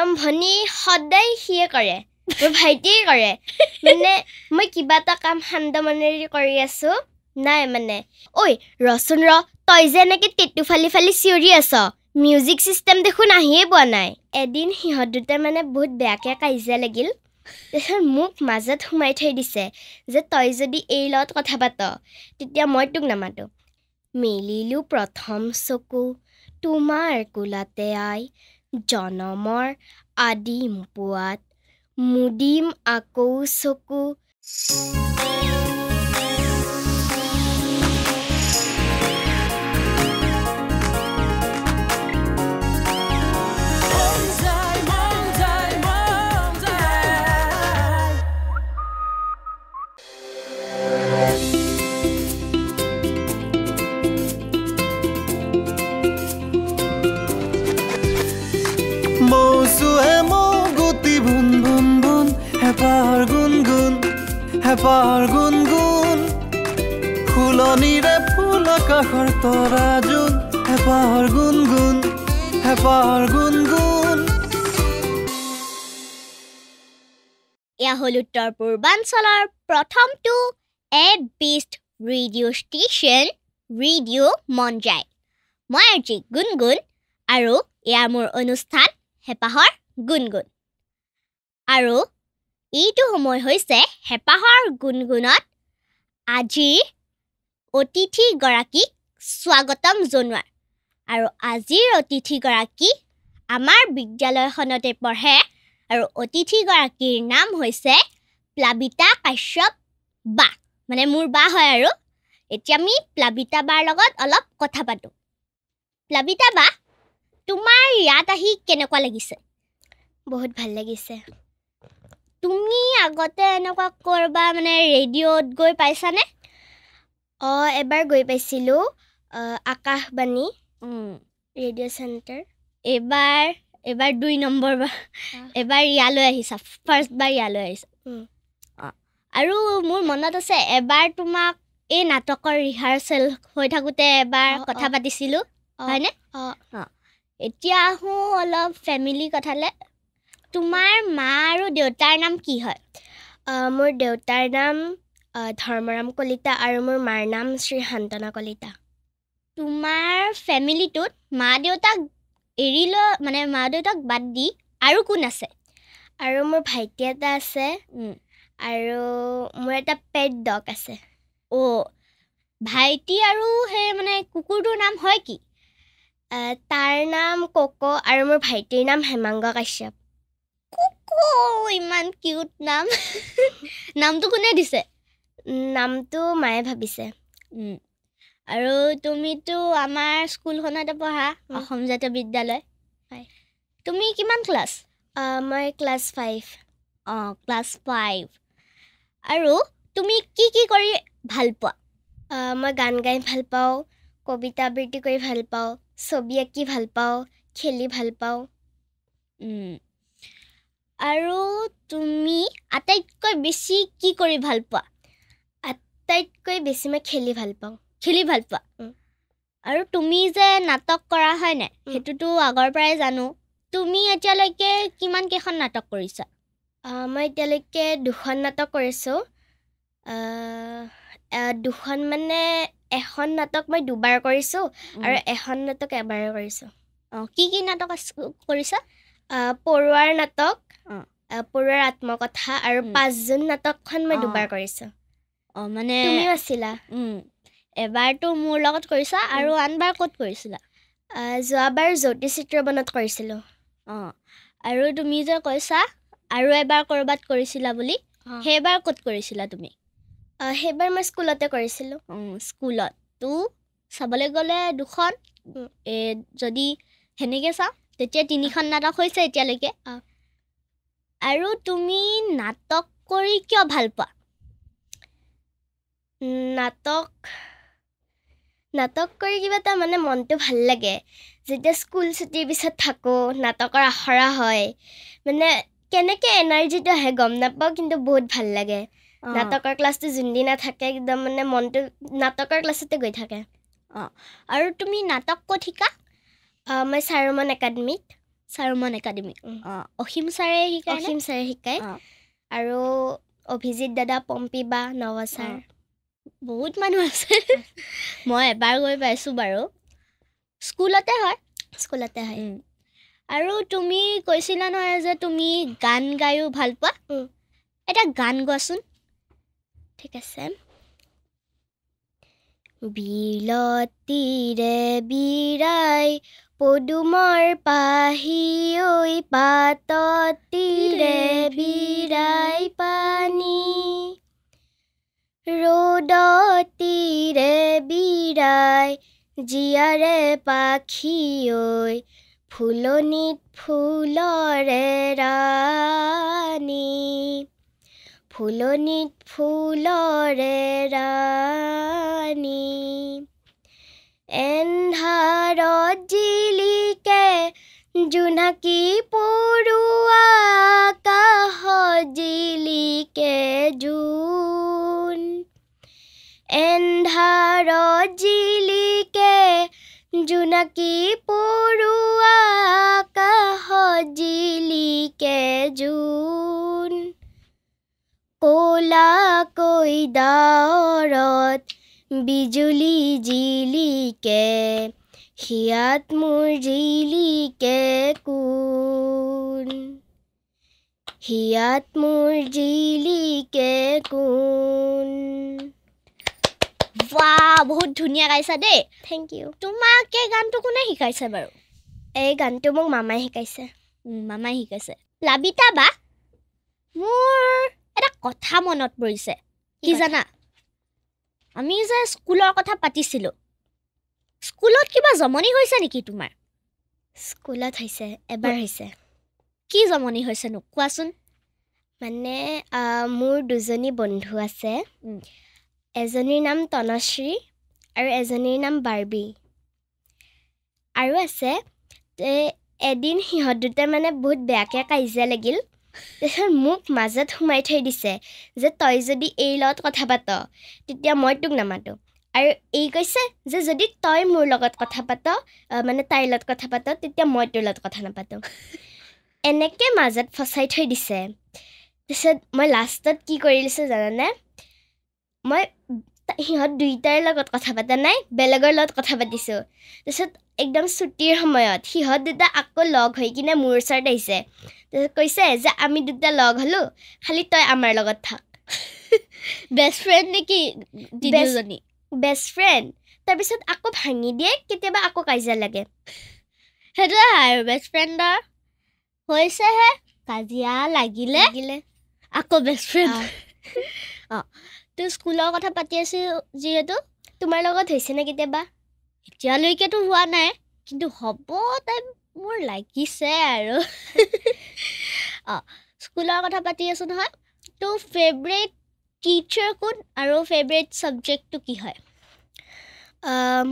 আৰম্ভণি সদায় সিয়ে কৰে মোৰ ভাইটিয়ে কৰে মানে মই কিবা এটা কাম শান্ত মনেৰে কৰি আছো নাই মানে ঐ ৰচোন তই যে এনেকে টেটু ফালি ফালি চিঞৰি আছ মিউজিক চিষ্টেম দেখোন আহিয়ে পোৱা নাই এদিন সিহঁত দুটা মানে বহুত বেয়াকে কাজিয়া লাগিল তাৰপিছত মোক মাজত সোমাই থৈ দিছে যে তই যদি এই লগত কথা পাত তেতিয়া মই তোক নামাতো মেলিলো প্ৰথম চকু তোমাৰ কোলাতে আই জনমৰ আদিম পুৱাত মুদিম আকৌ চকু হেপাৰ গুণগুণ ফুলনিৰে ফুল আকাশৰ তৰা জোন হেপাৰ গুণগুণ এয়া হ'ল উত্তৰ পূৰ্বাঞ্চলৰ প্ৰথমটো বেষ্ট ৰেডিঅ' ষ্টেচন ৰেডিঅ' মন যায় মই আজি গুণগুণ আৰু এয়া মোৰ অনুষ্ঠান হেপাহৰ গুণগুণ আৰু এইটো সময় হৈছে হেপাহৰ গুণগুণত আজি অতিথিগৰাকীক স্বাগতম জনোৱাৰ আৰু আজিৰ অতিথিগৰাকী আমাৰ বিদ্যালয়খনতে পঢ়ে আৰু অতিথিগৰাকীৰ নাম হৈছে প্লাবিতা কাশ্যপ বা মানে মোৰ বা হয় আৰু এতিয়া আমি প্লাবিতা বাৰ লগত অলপ কথা পাতোঁ প্লাবিতা বা তোমাৰ ইয়াত আহি কেনেকুৱা লাগিছে বহুত ভাল লাগিছে তুমি আগতে এনেকুৱা কৰবা মানে ৰেডিঅ'ত গৈ পাইছানে এবাৰ গৈ পাইছিলোঁ আকাশবাণী ৰেডিঅ' চেণ্টাৰ এবাৰ 2 নম্বৰ এবাৰ ইয়ালৈ আহিছা ফাৰ্ষ্ট বাৰ ইয়ালৈ আহিছা আৰু মোৰ মনত আছে এবাৰ তোমাক এই নাটকৰ ৰিহাৰ্চেল হৈ থাকোঁতে এবাৰ কথা পাতিছিলোঁ হয়নে এতিয়া আহোঁ অলপ ফেমিলি কথালৈ তোমাৰ মা আৰু দেউতাৰ নাম কি হয় মোৰ দেউতাৰ নাম ধৰ্মৰাম কলিতা আৰু মোৰ মাৰ নাম শ্ৰী শান্তনা কলিতা তোমাৰ ফেমিলিটোত মা দেউতাক এৰি লৈ মানে মা দেউতাক বাদ দি আৰু কোন আছে আৰু মোৰ ভাইটি এটা আছে আৰু মোৰ এটা পেট ডগ আছে ভাইটি আৰু সেই মানে কুকুৰটোৰ নাম হয় কি তাৰ নাম কোকো আৰু মোৰ ভাইটিৰ নাম হেমাংগ কাশ্যপ ইমান কিউট নামটো কোনে দিছে নামটো মায়ে ভাবিছে আৰু তুমিতো আমাৰ স্কুলখনতে পঢ়া অসম জাতীয় বিদ্যালয় হয় তুমি কিমান ক্লাছ মই ক্লাছ 5 ক্লাছ 5 আৰু তুমি কি কৰি ভাল পোৱা মই গান গাই ভাল পাওঁ কবিতা আবৃত্তি কৰি ভাল পাওঁ ছবি আঁকি ভাল পাওঁ খেলি ভাল পাওঁ আৰু তুমি আটাইতকৈ বেছি কি কৰি ভাল পোৱা আটাইতকৈ বেছি মই খেলি ভাল পাওঁ আৰু তুমি যে নাটক কৰা হয় নাই সেইটোতো আগৰ পৰাই জানো তুমি এতিয়ালৈকে কিমান কেইখন নাটক কৰিছা মই এতিয়ালৈকে 2খন নাটক কৰিছোঁ 2খন মানে এখন নাটক মই 2বাৰ কৰিছোঁ আৰু এখন নাটক এবাৰ কৰিছোঁ কি নাটক কৰিছা পৰুৱাৰ নাটক পৰুৱাৰ আত্মকথা আৰু 5 জুন নাটকখন মই 2বাৰ কৰিছোঁ মানে তুমিও আছিলা এবাৰতো মোৰ লগত কৰিছা আৰু আনবাৰ ক'ত কৰিছিলা যোৱাবাৰ জ্যোতি চিত্ৰবনত কৰিছিলোঁ আৰু তুমি যে কৈছা আৰু এবাৰ ক'ৰবাত কৰিছিলা বুলি সেইবাৰ ক'ত কৰিছিলা তুমি সেইবাৰ মই স্কুলতে কৰিছিলোঁ স্কুলতো চাবলৈ গ'লে 2খন যদি সেনেকৈ চাওঁ তেতিয়া 3খন নাটক হৈছে এতিয়ালৈকে আৰু তুমি নাটক কৰি কিয় ভাল পোৱা নাটক কৰি কিবা এটা মানে মনটো ভাল লাগে যেতিয়া স্কুল ছুটিৰ পিছত থাকোঁ নাটকৰ আখৰা হয় মানে কেনেকৈ এনাৰ্জিটো আহে গম নাপাওঁ কিন্তু বহুত ভাল লাগে নাটকৰ ক্লাছটো যোনদিনা থাকে একদম মানে মনটো নাটকৰ ক্লাছতে গৈ থাকে আৰু তুমি নাটক ক'ত শিকা মই চাৰুমন একাডেমীত চাৰুমন একাডেমি উম। অসীম ছাৰে শিকায় অসীম ছাৰে শিকায় অ। আৰু অভিজিত দাদা পম্পী বা নৱ ছাৰ বহুত মানুহ আছে মই এবাৰ গৈ পাইছোঁ বাৰু স্কুলতে হয় স্কুলতে হয় আৰু তুমি কৈছিলা নহয় যে তুমি গান গায়ো ভাল পোৱা এটা গান গোৱাচোন ঠিক আছে বিলতীৰে বিৰাই পদুমৰ পাহি ঐ পাততীৰে বিৰাই পানী ৰ'দতীৰে বিৰাই জীয়াৰে পাখি ঐ ফুলনিত ফুলৰে ৰাণী ফুলনিত ফুলৰে ৰাণী এন্ধাৰত জিলিকে জোনাকী পৰুৱা আকাশত জিলিকে জোন এন্ধাৰত জিলিকে জোনাকী পৰুৱা আকাশত জিলিকে জোন ক'লাকৈ ডাৱৰত বিজুলী জিলিকে হিয়াত মোৰ জিলিকে কোন হিয়াত মোৰ জিলিকে কোন বাহ বহুত ধুনীয়া গাইছা দেই থেংক ইউ তোমাক এই গানটো কোনে শিকাইছে বাৰু এই গানটো মোক মামাই শিকাইছে মামাই শিকাইছে প্লাবিতা বা মোৰ এটা কথা মনত পৰিছে কি জানা আমি যে স্কুলৰ কথা পাতিছিলোঁ স্কুলত কিবা জমনি হৈছে নেকি তোমাৰ স্কুলত হৈছে এবাৰ হৈছে কি জমনি হৈছেনো কোৱাচোন মানে মোৰ দুজনী বন্ধু আছে এজনীৰ নাম তনশ্ৰী আৰু এজনীৰ নাম বাৰ্বি আৰু আছে এদিন সিহঁত দুটা মানে বহুত বেয়াকৈ কাজিয়া লাগিল তাৰপিছত মোক মাজত সোমাই থৈ দিছে যে তই যদি এই লগত কথা পাত তেতিয়া মই তোক নামাতো আৰু এই কৈছে যে যদি তই মোৰ লগত কথা পাত মানে তাইৰ লগত কথা পাত তেতিয়া মই তোৰ লগত কথা নাপাতো এনেকৈ মাজত ফচাই থৈ দিছে তাৰপিছত মই লাষ্টত কি কৰি দিছোঁ জানানে মই সিহঁত দুইটাৰ লগত কথা পতা নাই বেলেগৰ লগত কথা পাতিছোঁ তাৰপিছত একদম ছুটিৰ সময়ত সিহঁত দুটা আকৌ লগ হৈ কিনে মোৰ ওচৰত আহিছে তাৰপিছত কৈছে যে আমি দুটা লগ হ'লোঁ খালি তই আমাৰ লগত থাক বেষ্ট ফ্ৰেণ্ড নেকি দুজনী বেষ্ট ফ্ৰেণ্ড তাৰপিছত আকৌ ভাঙি দিয়ে কেতিয়াবা আকৌ কাজিয়া লাগে সেইটোৱে আৰু বেষ্ট ফ্ৰেণ্ডৰ হৈছেহে কাজিয়া লাগিলে আকৌ বেষ্ট ফ্ৰেণ্ড তো স্কুলৰ কথা পাতি আছোঁ যিহেতু তোমাৰ লগত হৈছেনে কেতিয়াবা এতিয়ালৈকেতো হোৱা নাই কিন্তু হ'ব তাই মোৰ লাগিছে আৰু স্কুলৰ কথা পাতি আছোঁ নহয় তো ফেভৰেট টিচাৰ কোন আৰু ফেভৰেট ছাবজেক্টটো কি হয়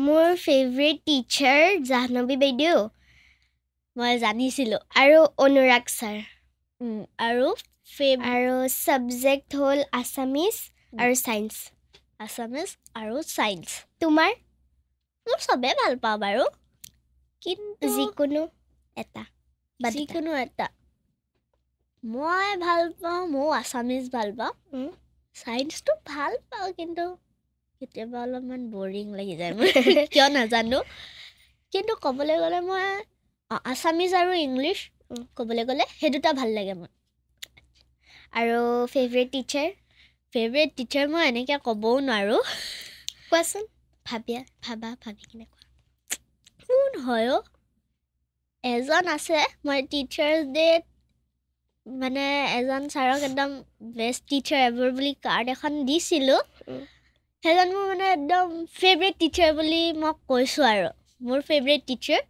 মোৰ ফেভৰেট টিচাৰ জাহ্নৱী বাইদেউ মই জানিছিলোঁ আৰু অনুৰাগ ছাৰ আৰু ছাবজেক্ট হ'ল আছামিজ আৰু ছায়েন্স আছামিজ আৰু ছায়েন্স তোমাৰ মোৰ চবেই ভাল পাওঁ বাৰু কিন্তু যিকোনো এটা মই ভাল পাওঁ ময়ো আছামিজ ভাল পাওঁ ছায়েন্সটো ভাল পাওঁ কিন্তু কেতিয়াবা অলপমান বৰিং লাগি যায় মোৰ কিয় নাজানো কিন্তু ক'বলৈ গ'লে মই আছামিজ আৰু ইংলিছ ক'বলৈ গ'লে সেই দুটা ভাল লাগে মোৰ আৰু ফেভৰেট টিচাৰ মই এনেকৈ ক'বও নোৱাৰোঁ কোৱাচোন ভাবি কিনে কোৱা কোন হয় এজন আছে মই টিচাৰ্ছ ডে'ত মানে এজন ছাৰক একদম বেষ্ট টিচাৰ এভাৰ বুলি কাৰ্ড এখন দিছিলোঁ সেইজন মোৰ মানে একদম ফেভৰেট টিচাৰ বুলি মই কৈছোঁ আৰু মোৰ ফেভৰেট টিচাৰ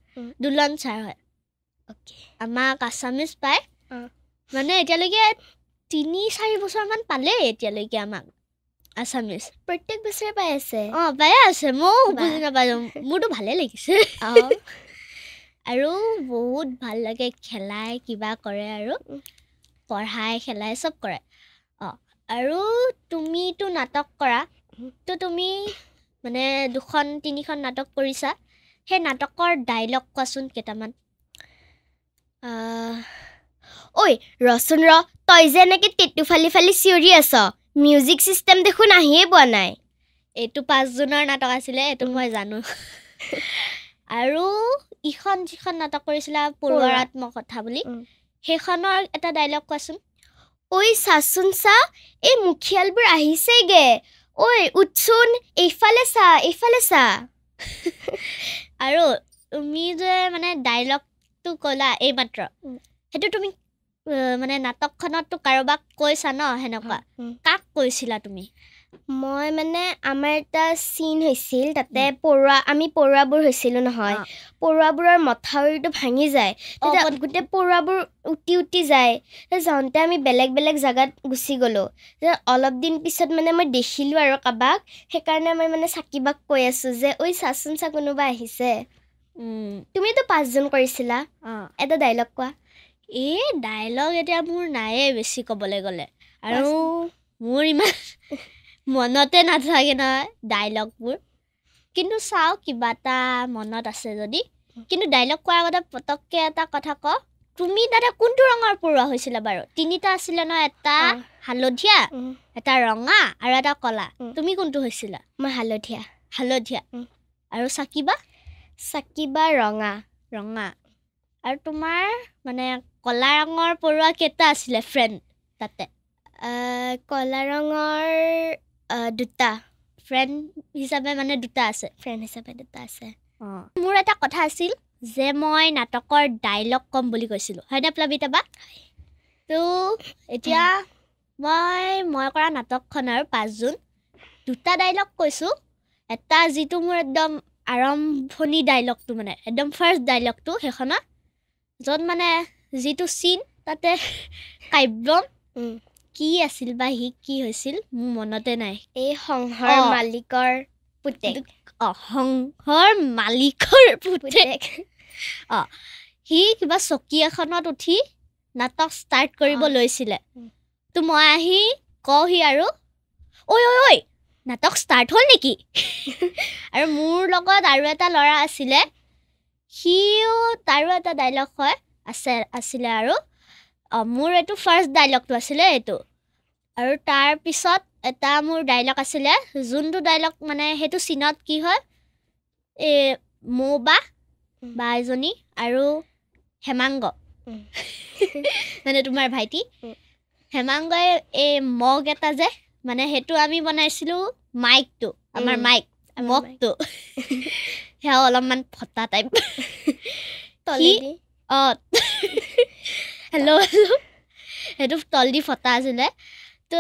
দুলন ছাৰ হয় আমাক আছামিজ পায় মানে এতিয়ালৈকে 3-4 বছৰমান পালে এতিয়ালৈকে আমাক আছামিজ প্ৰত্যেক বছৰে পাই আছে পায়ে আছে ময়ো বুজি নাপালোঁ মোৰতো ভালে লাগিছে আৰু বহুত ভাল লাগে খেলাই কিবা কৰে আৰু পঢ়াই খেলাই চব কৰে আৰু তুমিতো নাটক কৰা তো তুমি মানে 2-3খন নাটক কৰিছা সেই নাটকৰ ডাইলগ কোৱাচোন কেইটামান ঐ ৰচোন তই যে এনেকে টেটু ফালি ফালি চিঞৰি আছ মিউজিক চিষ্টেম দেখোন আহিয়ে পোৱা নাই এইটো 5 জুনৰ নাটক আছিলে এইটো মই জানো আৰু ইখন যিখন নাটক কৰিছিলা পূৰ্বাত্মক কথা বুলি সেইখনৰ এটা ডায়লগ কোৱাচোন ঐ চাচোন চা এই মুখিয়ালবোৰ আহিছেগে ঐ উঠচোন এইফালে চা আৰু তুমি যে মানে ডায়লগটো ক'লা এইমাত্ৰ সেইটো তুমি মানে নাটকখনততো কাৰোবাক কৈছা ন সেনেকুৱা কাক কৈছিলা তুমি মই মানে আমাৰ এটা চিন হৈছিল তাতে আমি পৰুৱাবোৰ হৈছিলোঁ নহয় পৰুৱাবোৰৰ মথাউৰিটো ভাঙি যায় তেতিয়া গোটেই পৰুৱাবোৰ উটি যায় যাওঁতে আমি বেলেগ বেলেগ জাগাত গুচি গ'লোঁ অলপ দিন পিছত মানে মই দেখিলোঁ আৰু কাবাক সেইকাৰণে মই মানে চাকিবাক কৈ আছোঁ যে ঐ চাচোন চা কোনোবা আহিছে তুমিতো 5 জন কৰিছিলা এটা ডায়লগ কোৱা এই ডায়লগ এতিয়া মোৰ নায়ে বেছি ক'বলৈ গ'লে আৰু মোৰ ইমান মনতে নাথাকে নহয় ডায়লগবোৰ কিন্তু চাওঁ কিবা এটা মনত আছে যদি কিন্তু ডায়লগ কোৱাৰ আগতে পটককৈ এটা কথা কওঁ তুমি তাতে কোনটো ৰঙৰ পৰুৱা হৈছিলা বাৰু 3টা আছিলে ন এটা হালধীয়া এটা ৰঙা আৰু এটা কলা তুমি কোনটো হৈছিলা মই হালধীয়া আৰু চাকিবা ৰঙা আৰু তোমাৰ মানে কলা ৰঙৰ পৰুৱা কেইটা আছিলে ফ্ৰেণ্ড তাতে কলা ৰঙৰ 2টা ফ্ৰেণ্ড হিচাপে মানে 2টা আছে মোৰ এটা কথা আছিল যে মই নাটকৰ ডায়লগ কম বুলি কৈছিলোঁ হয়নে প্লাবিতা বা তো এতিয়া মই কৰা নাটকখনৰ 5 জুন 2টা ডায়লগ কৈছোঁ এটা যিটো মোৰ একদম আৰম্ভণি ডায়লগটো মানে একদম ফাৰ্ষ্ট ডায়লগটো সেইখনত য'ত মানে যিটো চিন তাতে কাব্যম কি আছিল বা কি হৈছিল মোৰ মনতে নাই এই সংঘৰ মালিকৰ পুতেক সি কিবা চকী এখনত উঠি নাটক ষ্টাৰ্ট কৰিব লৈছিলে তো মই আহি কওঁহি আৰু ঐ নাটক ষ্টাৰ্ট হ'ল নেকি আৰু মোৰ লগত আৰু এটা ল'ৰা আছিলে সিও তাৰো এটা ডায়লগ আছিলে আৰু মোৰ এইটো ফাৰ্ষ্ট ডায়লগটো আছিলে এইটো আৰু তাৰপিছত এটা মোৰ ডায়লগ আছিলে যোনটো ডায়লগ মানে সেইটো চিনত কি হয় বা এজনী আৰু হেমাংগ মানে তোমাৰ ভাইটি হেমাংগই এই মগ এটা যে মানে সেইটো আমি বনাইছিলোঁ মাইকটো আমাৰ মগটো সেয়া অলপমান ফটা টাইপ হেল্ল' সেইটো তল দি ফটা আছিলে তো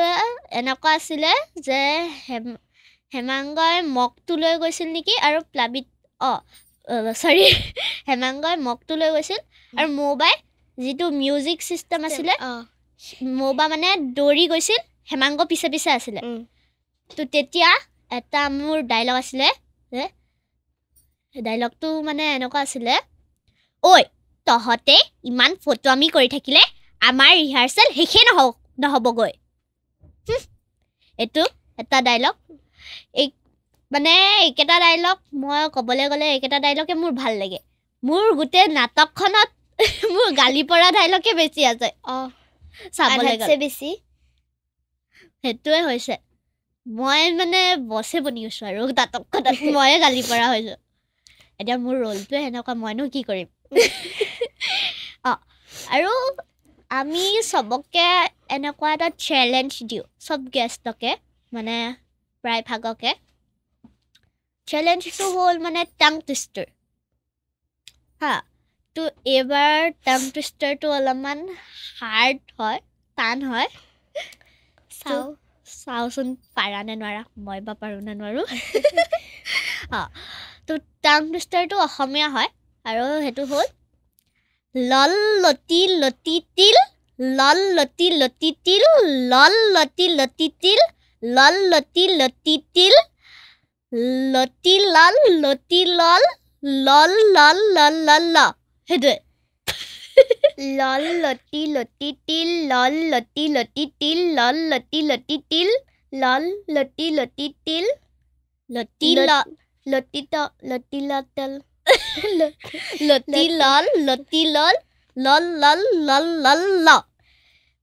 এনেকুৱা আছিলে যে হেমাংগই মগটো লৈ গৈছিল নেকি আৰু হেমাংগই মগটো লৈ গৈছিল আৰু মৌবাই যিটো মিউজিক চিষ্টেম আছিলে মৌবা মানে দৌৰি গৈছিল হেমাংগ পিছে আছিলে তো তেতিয়া এটা মোৰ ডায়লগ আছিলে যে ডায়লগটো মানে এনেকুৱা আছিলে ঐ তহঁতে ইমান ফটোৱামি কৰি থাকিলে আমাৰ ৰিহাৰ্চেল শেষেই নহ'বগৈ এইটো এটা ডায়লগ মানে এইকেইটা ডায়লগ মই ক'বলৈ গ'লে এইকেইটা ডায়লগে মোৰ ভাল লাগে মোৰ গোটেই নাটকখনত মোৰ গালি পৰা ডায়লগে বেছি আছে চাবলৈ গ'লে বেছি সেইটোৱে হৈছে মই মানে বছে বনি গৈছোঁ আৰু নাটকখনত ময়ে গালি পৰা হৈছোঁ এতিয়া মোৰ ৰোলটোৱে সেনেকুৱা মইনো কি কৰিম আৰু আমি চবকে এনেকুৱা এটা চেলেঞ্জ দিওঁ চব গেষ্টকে মানে প্ৰায়ভাগকে চেলেঞ্জটো হ'ল মানে টাং টুইষ্টাৰ তো এইবাৰ টাং টুইষ্টাৰটো অলপমান হাৰ্ড হয় টান হয় চাওচোন পাৰা নে নোৱাৰা মই বা পাৰোঁ নে নোৱাৰোঁ তো টাং টুইষ্টাৰটো অসমীয়া হয় আৰু সেইটো হ'ল লল লতি লতি তিল লল লতি লতি তিল লল লতি লতি তিল লল লতি লতি তিল লতি লল লতি লল লল লল লল লল ল সেইটোৱে লল লতি লতি তিল লল লতি লতি তিল লল লতি লতি তিল লল লতি লতি তিল লতি লতি লতি লতল লতি লল লতি লল লল লল লল লল ল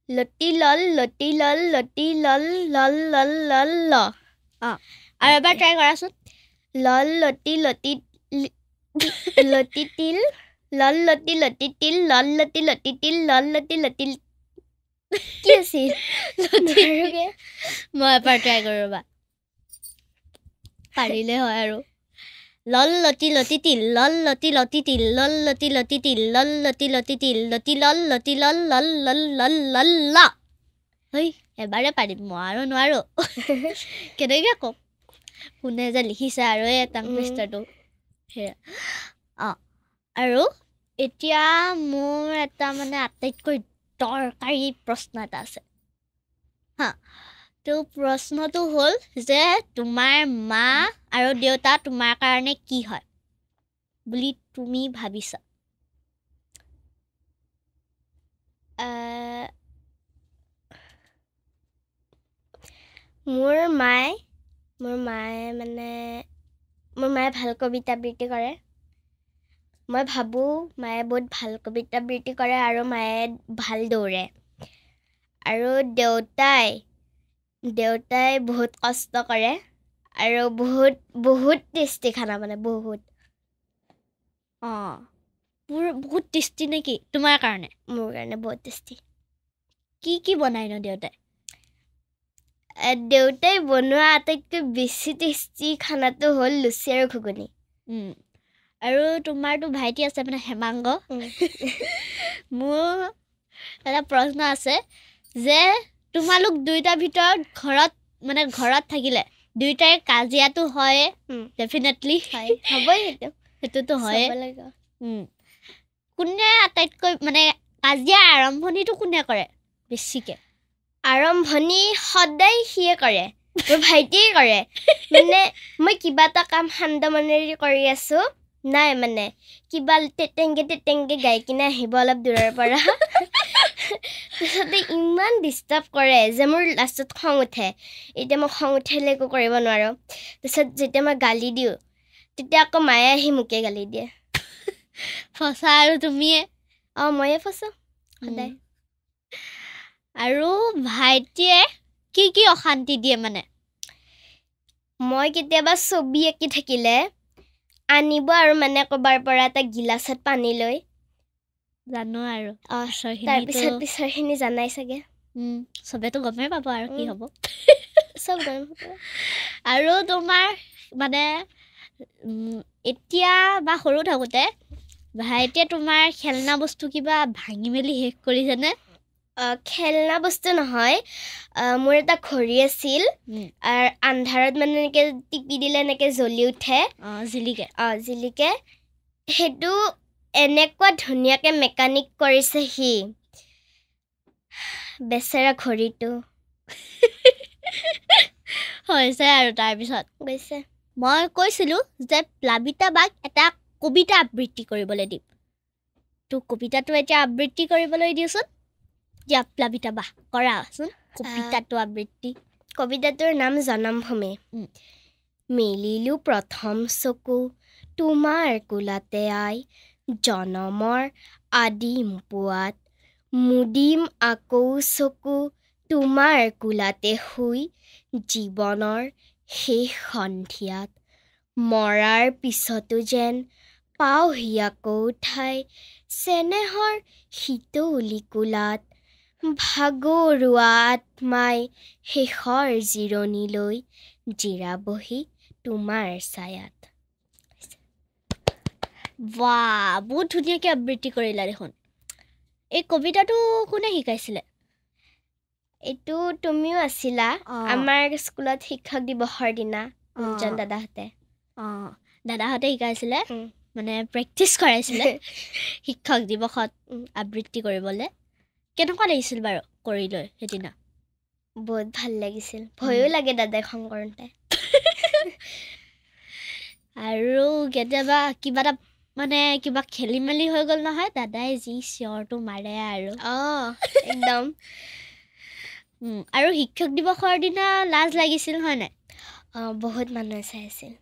লতি লল লতি লল লতি লল লল লল লল ল আৰু এবাৰ ট্ৰাই কৰাচোন লল লতি লতি লতি তিল লল লতি লতি তিল লল লতি লতি তিল লল লতি লতি কি আছিল মই এবাৰ ট্ৰাই কৰোঁ ৰ'বা পাৰিলে হয় আৰু লল লতি লতি তিল লল লতি লতি তিল লল লতি লতি তিল লল লতি লতি তিল লতি লল লল লল লল লল ল ঐ এবাৰে পাৰিম মই আৰু নোৱাৰোঁ কেনেকৈ ক'ম কোনে যে লিখিছে আৰু এই টাং পৃষ্ঠাটো সেয়া আৰু এতিয়া মোৰ এটা মানে আটাইতকৈ দৰকাৰী প্ৰশ্ন এটা আছে হা তো প্ৰশ্নটো হ'ল যে তোমাৰ মা আৰু দেউতা তোমাৰ কাৰণে কি হয় বুলি তুমি ভাবিছা মোৰ মায়ে ভাল কবিতা আবৃত্তি কৰে মই ভাবোঁ মায়ে বহুত ভাল কবিতা আবৃত্তি কৰে আৰু মায়ে ভাল দৌৰে আৰু দেউতাই বহুত কষ্ট কৰে আৰু বহুত টেষ্টি খানা মানে বহুত বহুত টেষ্টি নেকি তোমাৰ কাৰণে মোৰ কাৰণে বহুত টেষ্টি কি বনাই ন দেউতাই বনোৱা আটাইতকৈ বেছি টেষ্টি খানাটো হ'ল লুচি আৰু ঘুগুনি আৰু তোমাৰতো ভাইটি আছে মানে হেমাংগ মোৰ এটা প্ৰশ্ন আছে যে তোমালোক দুইটাৰ ভিতৰত ঘৰত থাকিলে দুইটাই কাজিয়াটো হয় ডেফিনেটলি হ'বই সেইটোতো হয় কোনে আটাইতকৈ মানে কাজিয়াৰ আৰম্ভণিটো কোনে কৰে বেছিকৈ আৰম্ভণি সদায় সিয়ে কৰে মোৰ ভাইটিয়ে কৰে মানে মই কিবা এটা কাম শান্ত মনেৰে কৰি আছোঁ নাই মানে কিবা তেটেংকে গাই কিনে আহিব অলপ দূৰৰ পৰা তাৰপিছতে ইমান ডিষ্টাৰ্ব কৰে যে মোৰ লাষ্টত খং উঠে এতিয়া মই খং উঠিলে একো কৰিব নোৱাৰোঁ তাৰপিছত যেতিয়া মই গালি দিওঁ তেতিয়া আকৌ মায়ে আহি মোকে গালি দিয়ে ফচা আৰু তুমিয়ে ময়ে ফচাওঁ সদায় আৰু ভাইটিয়ে কি অশান্তি দিয়ে মানে মই কেতিয়াবা ছবি আঁকি থাকিলে আনিব আৰু মানে ক'বাৰ পৰা এটা গিলাচত পানী লৈ জানো আৰু তাৰপিছত পিছৰখিনি জানাই চাগে চবেতো গমেই পাব আৰু কি হ'ব চব গম আৰু তোমাৰ মানে এতিয়া বা সৰু থাকোঁতে ভাইটিয়ে তোমাৰ খেলনা বস্তু কিবা ভাঙি মেলি শেষ কৰিছেনে খেলনা বস্তু নহয় মোৰ এটা ঘড়ী আছিল আৰু আন্ধাৰত মানে এনেকৈ টিপি দিলে এনেকৈ জ্বলি উঠে জিলিকে সেইটো এনেকুৱা ধুনীয়াকৈ মেকানিক কৰিছে সি বেচেৰা ঘড়ীটো হৈছে আৰু তাৰপিছত গৈছে মই কৈছিলোঁ যে প্লাবিতা বাক এটা কবিতা আবৃত্তি কৰিবলৈ দিম তো কবিতাটো এতিয়া আবৃত্তি কৰিবলৈ দিওঁচোন প্লাবিতা বা কৰাচোন কবিতাটো আবৃত্তি কবিতাটোৰ নাম জনমভূমি মেলিলোঁ প্ৰথম চকু তোমাৰ কোলাতে আই জনমৰ আদিম পুৱাত মুদিম আকৌ চকু তোমাৰ কোলাতে শুই জীৱনৰ শেষ সন্ধিয়াত মৰাৰ পিছতো যেন পাওহি আকৌ ঠাই চেনেহৰ শীতলি কোলাত ভাগৰুৱা আত্মাই শেষৰ জিৰণিলৈ জিৰাবহি তোমাৰ ছায়াত বহুত ধুনীয়াকৈ আবৃত্তি কৰিলা দেখোন এই কবিতাটো কোনে শিকাইছিলে এইটো তুমিও আছিলা আমাৰ স্কুলত শিক্ষক দিৱসৰ দিনা দাদাহঁতে শিকাইছিলে মানে প্ৰেক্টিচ কৰাইছিলে শিক্ষক দিৱসত আবৃত্তি কৰিবলৈ কেনেকুৱা লাগিছিল বাৰু কৰি লৈ সেইদিনা বহুত ভাল লাগিছিল ভয়ো লাগে দাদাই খং কৰোঁতে আৰু কেতিয়াবা কিবা এটা মানে কিবা খেলি মেলি হৈ গ'ল নহয় দাদাই যি চিঞৰটো মাৰে আৰু একদম আৰু শিক্ষক দিৱসৰ দিনা লাজ লাগিছিল হয় নাই বহুত মানুহে চাই আছিল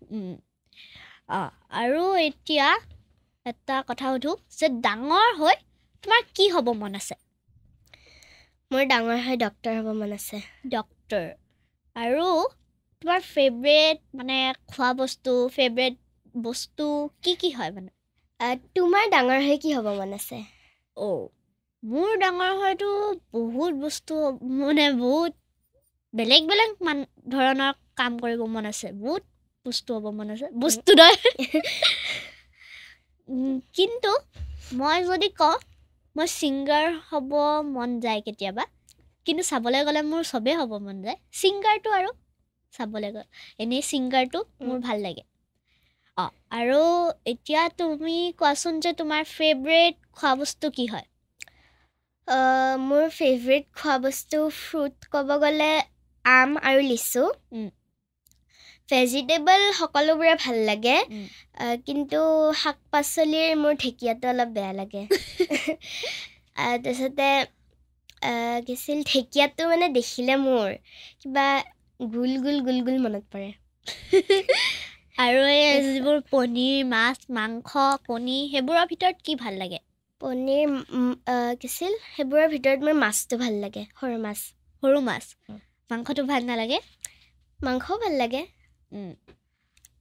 আৰু এতিয়া এটা কথা সুধোঁ যে ডাঙৰ হৈ তোমাৰ কি হ'ব মন আছে মোৰ ডাঙৰ হৈ ডক্টৰ হ'ব মন আছে ডক্টৰ আৰু তোমাৰ ফেভৰেট মানে খোৱা বস্তু কি হয় মানে তোমাৰ ডাঙৰ হৈ কি হ'ব মন আছে মোৰ ডাঙৰ হয়তো বহুত বস্তু মানে বহুত বেলেগ ধৰণৰ কাম কৰিব মন আছে বহুত বস্তু হ'ব মন আছে বস্তু নহয় কিন্তু মই যদি কওঁ মই ছিংগাৰ হ'ব মন যায় কেতিয়াবা কিন্তু চাবলৈ গ'লে মোৰ চবেই হ'ব মন যায় ছিংগাৰটো আৰু চাবলৈ গ'লে এনেই ছিংগাৰটো মোৰ ভাল লাগে আৰু এতিয়া তুমি কোৱাচোন যে তোমাৰ ফেভৰেট খোৱা বস্তু কি হয় মোৰ ফেভৰেট খোৱা বস্তু ফ্ৰুট ক'ব গ'লে আম আৰু লিচু ভেজিটেবল সকলোবোৰে ভাল লাগে কিন্তু শাক পাচলিৰ মোৰ ঢেকীয়াটো অলপ বেয়া লাগে তাৰপিছতে কিছিল ঢেকীয়াটো মানে দেখিলে মোৰ কিবা গুল গুল মনত পৰে আৰু এই যিবোৰ পনীৰ মাছ মাংস কণী সেইবোৰৰ ভিতৰত কি ভাল লাগে পনীৰ কিছিল সেইবোৰৰ ভিতৰত মোৰ মাছটো ভাল লাগে সৰু মাছ মাংসটো ভাল নালাগে মাংসও ভাল লাগে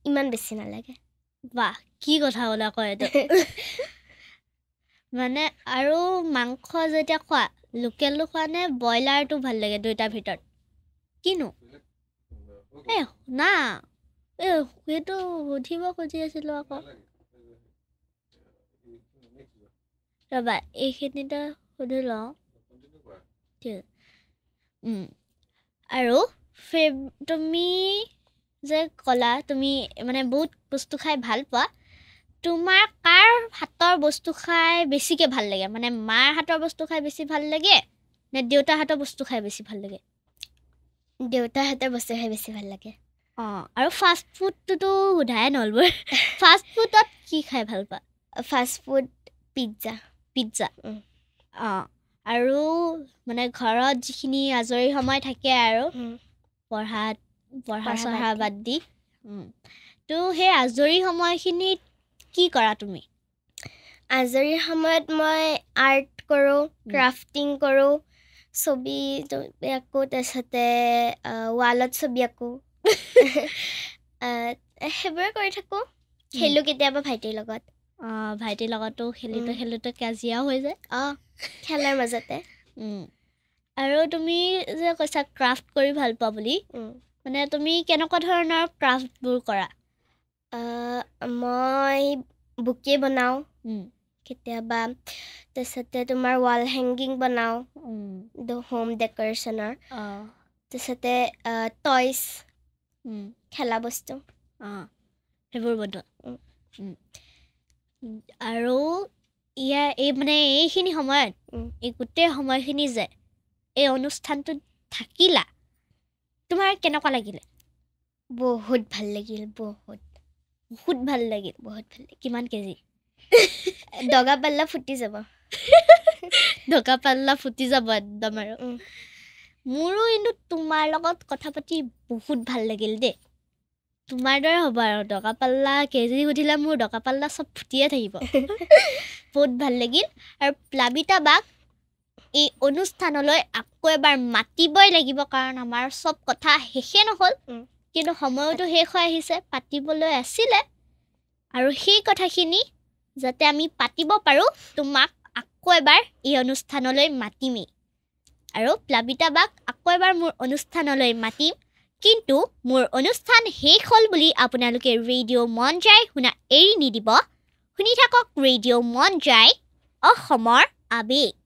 ইমান বেছি নালাগে বাহ কি কথা ক'লা কয় এইটো মানে আৰু মাংস যেতিয়া খোৱা লোকেলটো খোৱা নে ব্ৰইলাৰটো ভাল লাগে দুইটাৰ ভিতৰত কিনো না সেইটো সুধিব খুজি আছিলোঁ আকৌ ৰ'বা এইখিনিতে সুধি লওঁ আৰু তুমি যে ক'লা তুমি মানে বহুত বস্তু খাই ভাল পোৱা তোমাৰ কাৰ হাতৰ বস্তু খাই বেছিকৈ ভাল লাগে মানে মাৰ হাতৰ বস্তু খাই বেছি ভাল লাগে নে দেউতাৰ হাতৰ বস্তু খাই বেছি ভাল লাগে দেউতাৰ হাতৰ বস্তু খাই বেছি ভাল লাগে আৰু ফাষ্ট ফুডটোতো সোধাই নলবোৰ ফাষ্ট ফুডত কি খাই ভাল পোৱা ফাষ্ট ফুড পিজ্জা আৰু মানে ঘৰত যিখিনি আজৰি সময় থাকে আৰু পঢ়া বাদ দি তো সেই আজৰি সময়খিনিত কি কৰা তুমি আজৰি সময়ত মই আৰ্ট কৰোঁ ক্ৰাফটিং কৰোঁ ছবি আঁকো তাৰপিছতে ৱালত ছবি আঁকো সেইবোৰে কৰি থাকোঁ খেলোঁ কেতিয়াবা ভাইটিৰ লগতো খেলোঁতে কাজিয়াও হৈ যায় খেলাৰ মাজতে আৰু তুমি যে কৈছা ক্ৰাফ্ট কৰি ভাল পোৱা বুলি মানে তুমি কেনেকুৱা ধৰণৰ ক্ৰাফ্টবোৰ কৰা মই বুকে বনাওঁ কেতিয়াবা তাৰপিছতে তোমাৰ ৱাল হেংগিং বনাওঁ হোম ডেকৰেশ্যনৰ তাৰপিছতে টয়ছ খেলা বস্তু সেইবোৰ বনোৱা আৰু এইখিনি সময়ত এই গোটেই সময়খিনি যে এই অনুষ্ঠানটোত থাকিলা তোমাৰ কেনেকুৱা লাগিলে বহুত ভাল লাগিল কিমান কেজি দগা পাল্লা ফুটি যাব একদম আৰু মোৰো কিন্তু তোমাৰ লগত কথা পাতি বহুত ভাল লাগিল দেই তোমাৰ দৰে হ'ব আৰু দগা পাল্লা কেজি সুধিলে মোৰ দগা পাল্লা চব ফুটিয়ে থাকিব বহুত ভাল লাগিল আৰু প্লাবিতা বাক এই অনুষ্ঠানলৈ আকৌ এবাৰ মাতিবই লাগিব কাৰণ আমাৰ চব কথা শেষে নহ'ল কিন্তু সময়তো শেষ হৈ আহিছে পাতিবলৈ আছিলে আৰু সেই কথাখিনি যাতে আমি পাতিব পাৰোঁ তোমাক আকৌ এবাৰ এই অনুষ্ঠানলৈ মাতিমেই আৰু প্লাবিতা বাক আকৌ এবাৰ মোৰ অনুষ্ঠানলৈ মাতিম কিন্তু মোৰ অনুষ্ঠান শেষ হ'ল বুলি আপোনালোকে ৰেডিঅ' মন যায় শুনা এৰি নিদিব শুনি থাকক ৰেডিঅ' মন যায় অসমৰ আবেগ